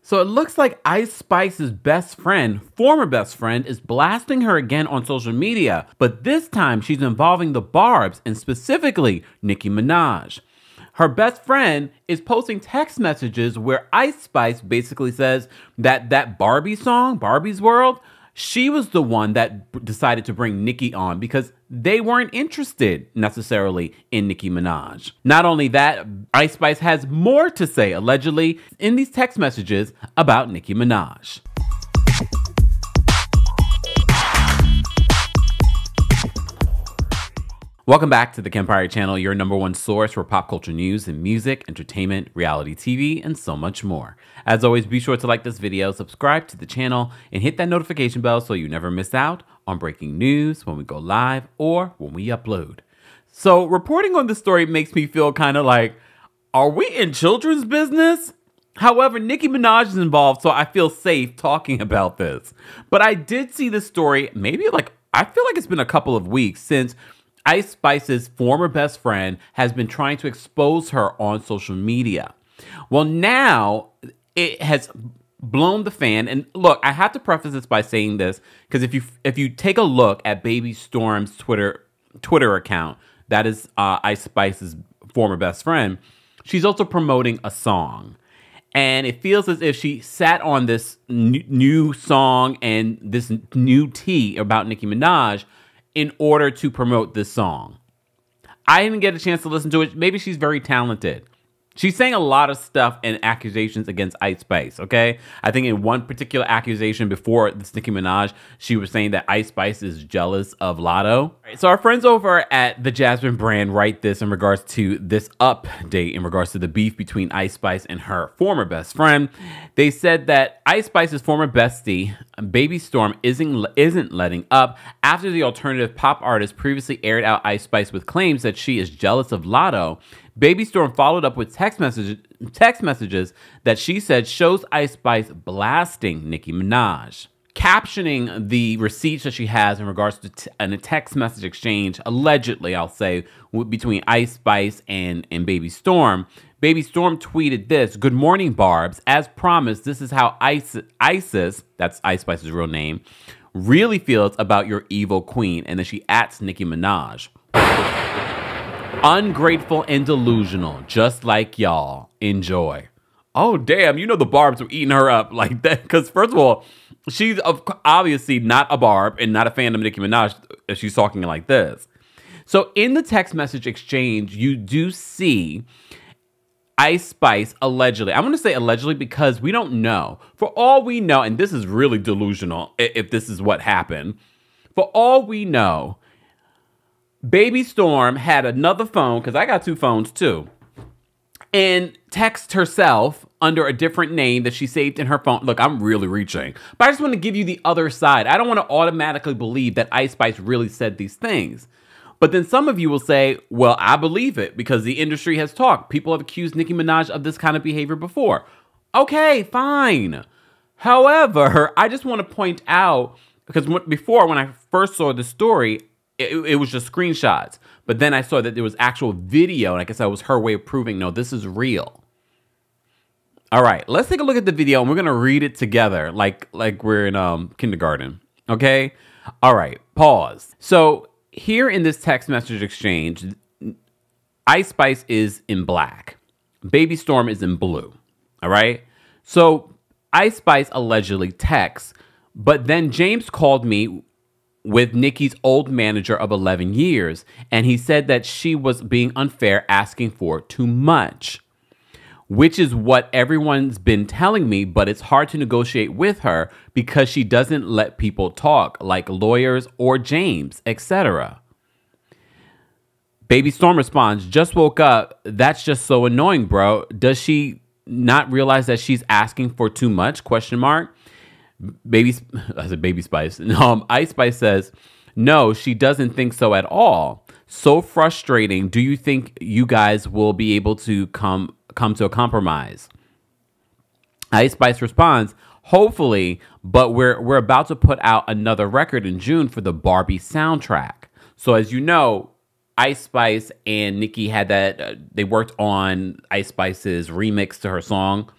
So it looks like Ice Spice's best friend, former best friend, is blasting her again on social media, but this time she's involving the Barbs and specifically Nicki Minaj. Her best friend is posting text messages where Ice Spice basically says that Barbie song, Barbie's World, she was the one that decided to bring Nicki on because they weren't interested necessarily in Nicki Minaj. Not only that, Ice Spice has more to say, allegedly, in these text messages about Nicki Minaj. Welcome back to the Kempire channel, your #1 source for pop culture news and music, entertainment, reality TV, and so much more. As always, be sure to like this video, subscribe to the channel, and hit that notification bell so you never miss out on breaking news when we go live or when we upload. So reporting on this story makes me feel kind of like, are we in children's business? However, Nicki Minaj is involved, so I feel safe talking about this. But I did see this story, I feel like it's been a couple of weeks since Ice Spice's former best friend has been trying to expose her on social media. Well, now it has blown the fan. And look, I have to preface this by saying this because if you take a look at Baby Storm's Twitter account, that is Ice Spice's former best friend, she's also promoting a song. And it feels as if she sat on this new song and this new tea about Nicki Minaj in order to promote this song. I didn't get a chance to listen to it. Maybe she's very talented. She's saying a lot of stuff and accusations against Ice Spice, okay? I think in one particular accusation before this Nicki Minaj, she was saying that Ice Spice is jealous of Lotto. Right, so our friends over at the Jasmine brand write this in regards to this update in regards to the beef between Ice Spice and her former best friend. They said that Ice Spice's former bestie, Baby Storm, isn't letting up after the alternative pop artist previously aired out Ice Spice with claims that she is jealous of Lotto. Baby Storm followed up with text messages that she said shows Ice Spice blasting Nicki Minaj, captioning the receipts that she has in regards to a text message exchange, allegedly, I'll say, between Ice Spice and Baby Storm. Baby Storm tweeted this: "Good morning, Barbs. As promised, this is how Isis, that's Ice Spice's real name, really feels about your evil queen." And then she ats Nicki Minaj. "Ungrateful and delusional, just like y'all. Enjoy." Oh, damn. You know the Barbs were eating her up like that. Because first of all, she's obviously not a Barb and not a fan of Nicki Minaj if she's talking like this. So in the text message exchange, you do see Ice Spice allegedly. I'm going to say allegedly because we don't know. For all we know, and this is really delusional if this is what happened. For all we know, Baby Storm had another phone, because I got two phones too, and text herself under a different name that she saved in her phone. Look, I'm really reaching, but I just want to give you the other side. I don't want to automatically believe that Ice Spice really said these things. But then some of you will say, well, I believe it because the industry has talked. People have accused Nicki Minaj of this kind of behavior before. Okay, fine. However, I just want to point out, because before when I first saw the story, it was just screenshots. But then I saw that there was actual video, and I guess that was her way of proving, no, this is real. All right, let's take a look at the video, and we're going to read it together like we're in kindergarten, okay? All right, pause. So here in this text message exchange, Ice Spice is in black. Baby Storm is in blue, all right? So Ice Spice allegedly texts, but then James called me with Nicki's old manager of 11 years, and he said that she was being unfair, asking for too much, which is what everyone's been telling me, but it's hard to negotiate with her because she doesn't let people talk, like lawyers or James, etc. Baby Storm responds, "Just woke up. That's just so annoying, bro. Does she not realize that she's asking for too much? Question mark. Baby Spice. Ice Spice says, "No, she doesn't think so at all. So frustrating. Do you think you guys will be able to come to a compromise?" Ice Spice responds, "Hopefully, but we're about to put out another record in June for the Barbie soundtrack." So as you know, Ice Spice and Nicki had that, they worked on Ice Spice's remix to her song.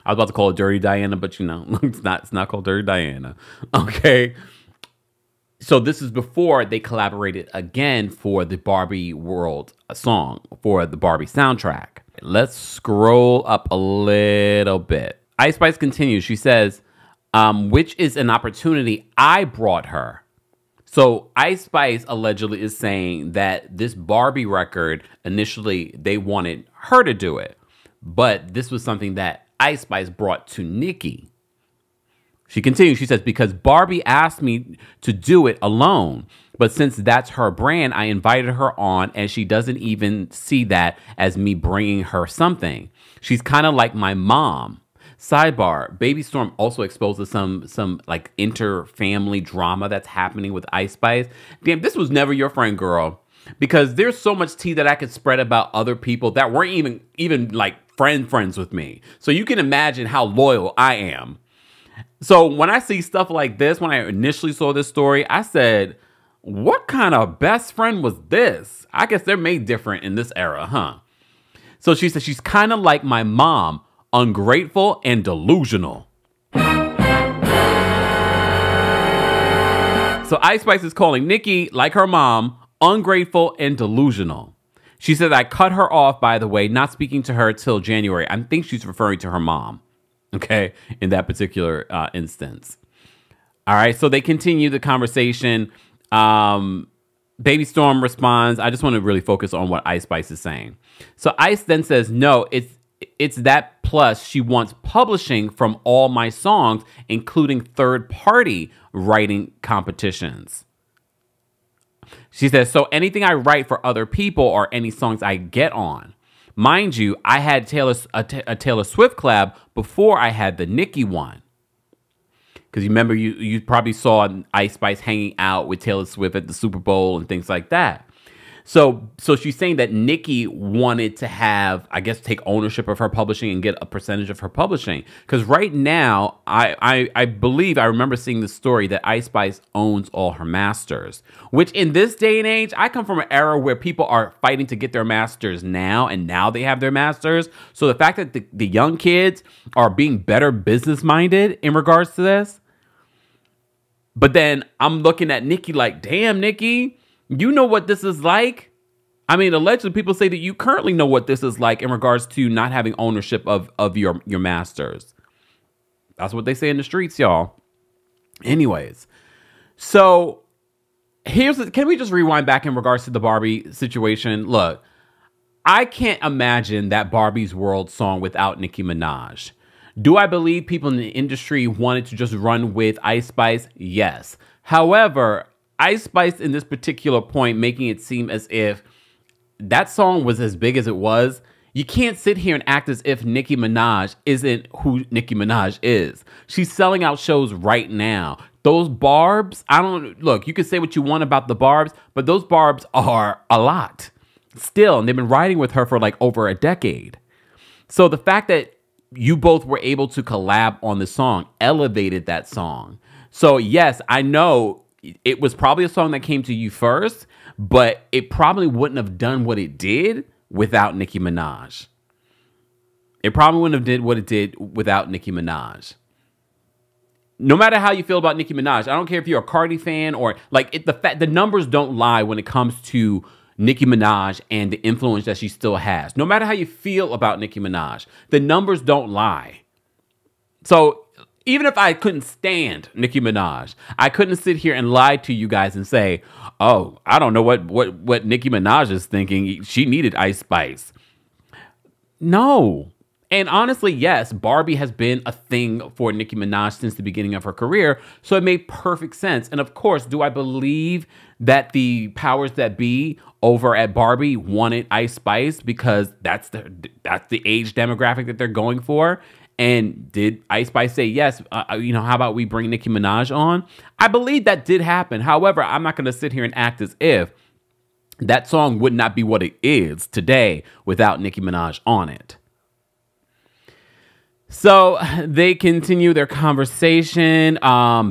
I was about to call it Dirty Diana, but it's not called Dirty Diana. Okay. So this is before they collaborated again for the Barbie World song, for the Barbie soundtrack. Let's scroll up a little bit. Ice Spice continues. She says, which is an opportunity I brought her. So Ice Spice allegedly is saying that this Barbie record, initially they wanted her to do it. But this was something that Ice Spice brought to Nicki. She continues, she says, because Barbie asked me to do it alone. But since that's her brand, I invited her on, and she doesn't even see that as me bringing her something. She's kind of like my mom. Sidebar, Baby Storm also exposes some like inter-family drama that's happening with Ice Spice. Damn, this was never your friend, girl. Because there's so much tea that I could spread about other people that weren't even like friends with me. So you can imagine how loyal I am. So when I see stuff like this, when I initially saw this story, I said, what kind of best friend was this? I guess they're made different in this era, huh? So she said she's kind of like my mom, ungrateful and delusional. So Ice Spice is calling Nicki, like her mom, ungrateful and delusional. She said, I cut her off, by the way, not speaking to her till January. I think she's referring to her mom. Okay, in that particular instance. All right, so they continue the conversation. Baby Storm responds, I just want to really focus on what Ice Spice is saying. So Ice then says, no, it's that plus she wants publishing from all my songs, including third-party writing competitions. She says, so anything I write for other people or any songs I get on. Mind you, I had a Taylor Swift collab before I had the Nicki one. Because you remember, you probably saw Ice Spice hanging out with Taylor Swift at the Super Bowl and things like that. So she's saying that Nicki wanted to have, I guess, take ownership of her publishing and get a percentage of her publishing. Because right now, I believe, I remember seeing the story that Ice Spice owns all her masters. Which in this day and age, I come from an era where people are fighting to get their masters now, and now they have their masters. So the fact that the young kids are being better business-minded in regards to this. But then I'm looking at Nicki like, damn, Nicki, you know what this is like? I mean, allegedly, people say that you currently know what this is like in regards to not having ownership of your masters. That's what they say in the streets, y'all. Anyways, so can we just rewind back in regards to the Barbie situation? Look, I can't imagine that Barbie's World song without Nicki Minaj. Do I believe people in the industry wanted to just run with Ice Spice? Yes. However, Ice Spice in this particular point, making it seem as if that song was as big as it was. You can't sit here and act as if Nicki Minaj isn't who Nicki Minaj is. She's selling out shows right now. Those barbs, look, you can say what you want about the barbs, but those barbs are a lot still. And they've been riding with her for like over a decade. So the fact that you both were able to collab on the song elevated that song. So yes, I know it was probably a song that came to you first, but it probably wouldn't have done what it did without Nicki Minaj. It probably wouldn't have did what it did without Nicki Minaj. No matter how you feel about Nicki Minaj, I don't care if you're a Cardi fan or like the numbers don't lie when it comes to Nicki Minaj and the influence that she still has. No matter how you feel about Nicki Minaj, the numbers don't lie. So even if I couldn't stand Nicki Minaj, I couldn't sit here and lie to you guys and say, oh, I don't know what Nicki Minaj is thinking. She needed Ice Spice. No. And honestly, yes, Barbie has been a thing for Nicki Minaj since the beginning of her career. So it made perfect sense. And of course, do I believe that the powers that be over at Barbie wanted Ice Spice because that's the age demographic that they're going for? And did Ice Spice say, yes, how about we bring Nicki Minaj on? I believe that did happen. However, I'm not going to sit here and act as if that song would not be what it is today without Nicki Minaj on it. So they continue their conversation.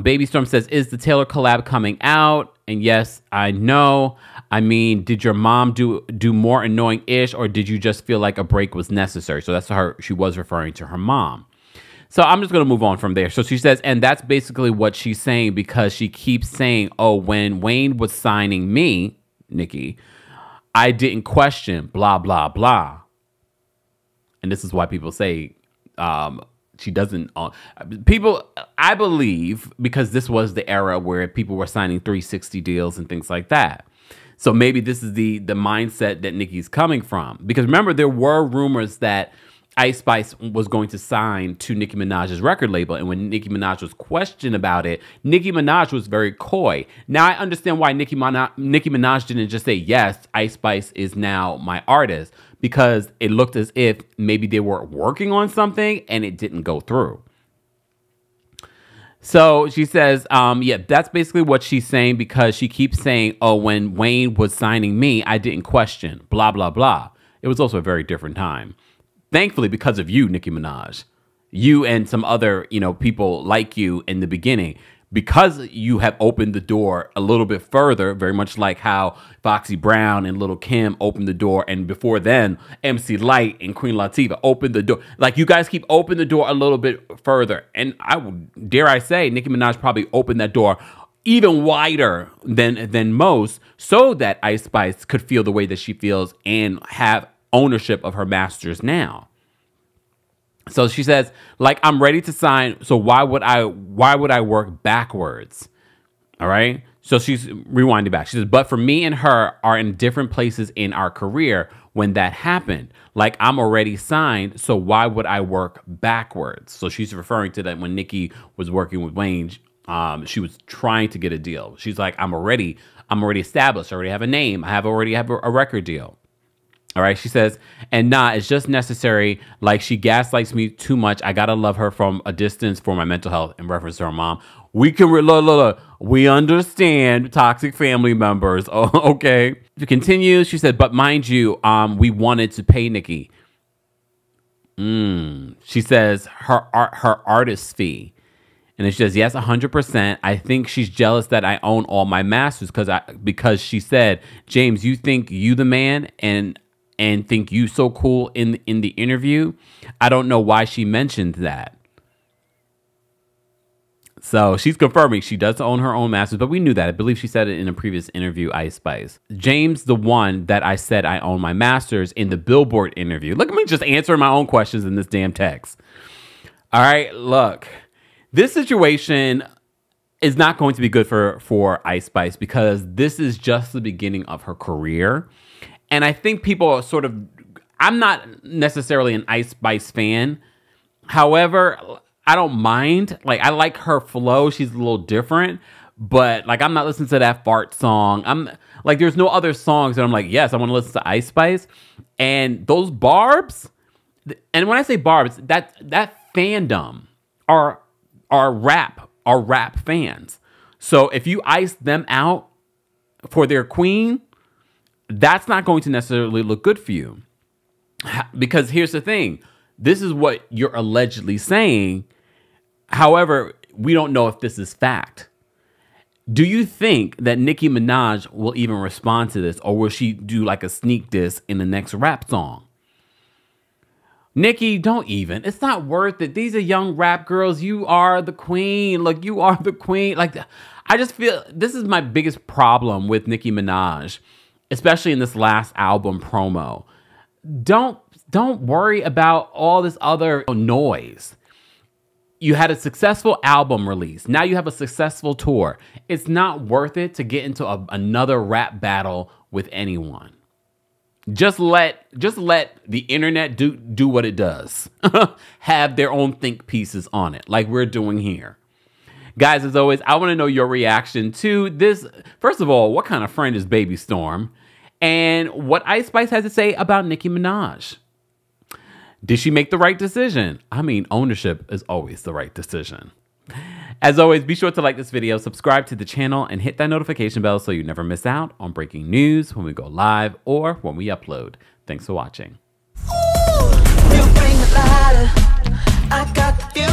Baby Storm says, is the Taylor collab coming out? And yes, I know. I mean, did your mom do more annoying-ish, or did you just feel like a break was necessary? So that's she was referring to her mom. So I'm just going to move on from there. So she says, and that's basically what she's saying, because she keeps saying, oh, when Wayne was signing me, Nicki, I didn't question, blah, blah, blah. And this is why people say she doesn't. People, I believe, because this was the era where people were signing 360 deals and things like that. So maybe this is the mindset that Nicki's coming from. Because remember, there were rumors that Ice Spice was going to sign to Nicki Minaj's record label. And when Nicki Minaj was questioned about it, Nicki Minaj was very coy. Now, I understand why Nicki Minaj didn't just say, yes, Ice Spice is now my artist, because it looked as if maybe they were working on something and it didn't go through. So she says, yeah, that's basically what she's saying, because she keeps saying, oh, when Wayne was signing me, I didn't question, blah, blah, blah. It was also a very different time. Thankfully, because of you, Nicki Minaj, you and some other, people like you in the beginning, because you have opened the door a little bit further, very much like how Foxy Brown and Lil' Kim opened the door. And before then, MC Lyte and Queen Latifah opened the door. Like, you guys keep opening the door a little bit further. And dare I say, Nicki Minaj probably opened that door even wider than most, so that Ice Spice could feel the way that she feels and have ownership of her masters now. So she says, like, I'm ready to sign. So why would I work backwards? All right. So she's rewinding back. She says, but for me and her are in different places in our career when that happened. Like, I'm already signed. So why would I work backwards? So she's referring to that when Nicki was working with Wayne, she was trying to get a deal. She's like, I'm already established. I already have a name. I already have a record deal. All right, she says, and nah, it's just necessary. Like, she gaslights me too much. I gotta love her from a distance for my mental health, in reference to her mom. We can look, we understand toxic family members. Oh, okay. To continue, she said, but mind you, we wanted to pay Nicki. She says her artist fee. And then she says, yes, 100%. I think she's jealous that I own all my masters because she said, James, you think you the man and think you so cool in the interview. I don't know why she mentioned that. So she's confirming she does own her own masters, but we knew that. I believe she said it in a previous interview, Ice Spice. James, the one that I said I own my masters in the Billboard interview. Look at me just answering my own questions in this damn text. All right, look. This situation is not going to be good for Ice Spice, because this is just the beginning of her career. And I think people are sort of, I'm not necessarily an Ice Spice fan. However, I don't mind. Like, I like her flow. She's a little different. But, like, I'm not listening to that fart song. I'm like, there's no other songs that I'm like, yes, I want to listen to Ice Spice. And those barbs, and when I say barbs, that fandom are rap fans. So if you ice them out for their queen, that's not going to necessarily look good for you. Because here's the thing. This is what you're allegedly saying. However, we don't know if this is fact. Do you think that Nicki Minaj will even respond to this? Or will she do like a sneak diss in the next rap song? Nicki, don't even. It's not worth it. These are young rap girls. You are the queen. Like, you are the queen. Like, I just feel this is my biggest problem with Nicki Minaj, especially in this last album promo. Don't worry about all this other noise. You had a successful album release. Now you have a successful tour. It's not worth it to get into another rap battle with anyone. Just let the internet do what it does. Have their own think pieces on it, like we're doing here. Guys, as always, I want to know your reaction to this. First of all, what kind of friend is Baby Storm? And what Ice Spice has to say about Nicki Minaj. Did she make the right decision? I mean, ownership is always the right decision. As always, be sure to like this video, subscribe to the channel, and hit that notification bell so you never miss out on breaking news when we go live or when we upload. Thanks for watching. Ooh, you bring the lighter. I got the